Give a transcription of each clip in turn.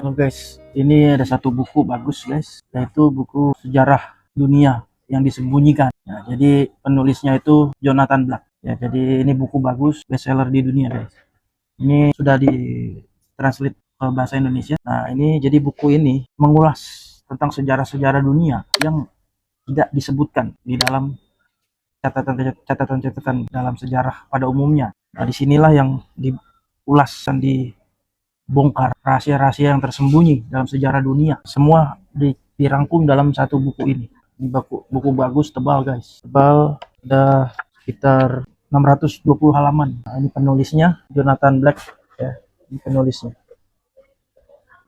Halo guys, ini ada satu buku bagus guys, yaitu buku sejarah dunia yang disembunyikan. Ya, jadi penulisnya itu Jonathan Black. Ya, jadi ini buku bagus, bestseller di dunia guys. Ini sudah di translate ke bahasa Indonesia. Nah, ini jadi buku ini mengulas tentang sejarah-sejarah dunia yang tidak disebutkan di dalam catatan-catatan dalam sejarah pada umumnya. Nah, disinilah yang diulas dan dibongkar rahasia-rahasia yang tersembunyi dalam sejarah dunia. Semua dirangkum dalam satu buku ini. Ini buku bagus, tebal guys. Tebal, ada sekitar 620 halaman. Nah, ini penulisnya Jonathan Black ya. Ini penulisnya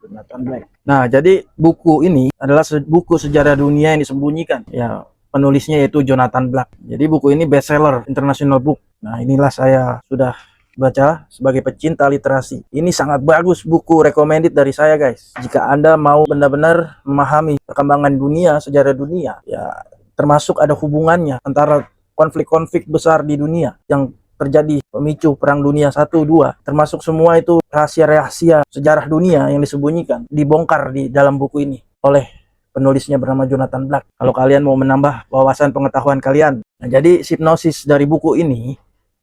Jonathan Black. Nah, jadi buku ini adalah buku sejarah dunia yang disembunyikan. Ya, penulisnya yaitu Jonathan Black. Jadi buku ini bestseller international book. Nah, inilah saya sudah baca sebagai pecinta literasi. Ini sangat bagus buku, recommended dari saya guys. Jika Anda mau benar-benar memahami perkembangan dunia, sejarah dunia, ya termasuk ada hubungannya antara konflik-konflik besar di dunia yang terjadi, pemicu perang dunia 1, 2, termasuk semua itu rahasia-rahasia sejarah dunia yang disembunyikan, dibongkar di dalam buku ini oleh penulisnya bernama Jonathan Black. Kalau kalian mau menambah wawasan pengetahuan kalian. Nah, jadi hipnosis dari buku ini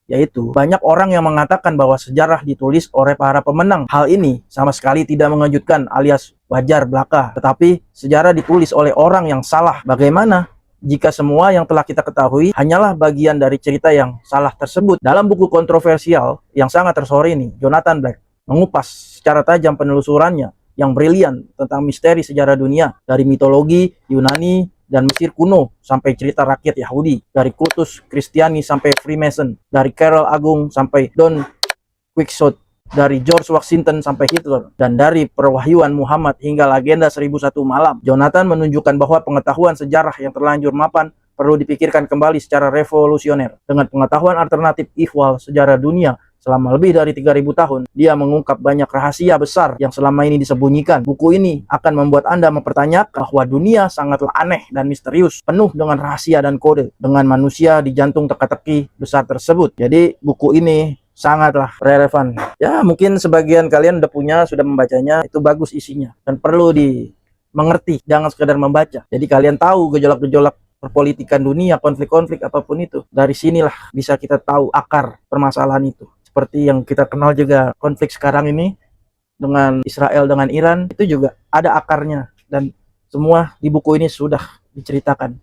yaitu banyak orang yang mengatakan bahwa sejarah ditulis oleh para pemenang. Hal ini sama sekali tidak mengejutkan alias wajar belaka. Tetapi sejarah ditulis oleh orang yang salah. Bagaimana jika semua yang telah kita ketahui hanyalah bagian dari cerita yang salah tersebut? Dalam buku kontroversial yang sangat tersohor ini, Jonathan Black mengupas secara tajam penelusurannya yang brilian tentang misteri sejarah dunia, dari mitologi Yunani dan Mesir kuno sampai cerita rakyat Yahudi, dari kultus Kristiani sampai Freemason, dari Carol Agung sampai Don Quixote, dari George Washington sampai Hitler, dan dari perwahyuan Muhammad hingga legenda 1001 malam. Jonathan menunjukkan bahwa pengetahuan sejarah yang terlanjur mapan perlu dipikirkan kembali secara revolusioner. Dengan pengetahuan alternatif ihwal sejarah dunia selama lebih dari 3000 tahun, dia mengungkap banyak rahasia besar yang selama ini disembunyikan. Buku ini akan membuat Anda mempertanyakan bahwa dunia sangatlah aneh dan misterius, penuh dengan rahasia dan kode, dengan manusia di jantung teka-teki besar tersebut. Jadi buku ini sangatlah relevan. Ya, mungkin sebagian kalian sudah membacanya, itu bagus isinya dan perlu dimengerti, jangan sekedar membaca. Jadi kalian tahu gejolak-gejolak perpolitikan dunia, konflik-konflik apapun itu. Dari sinilah bisa kita tahu akar permasalahan itu. Seperti yang kita kenal juga konflik sekarang ini dengan Israel dengan Iran, itu juga ada akarnya dan semua di buku ini sudah diceritakan.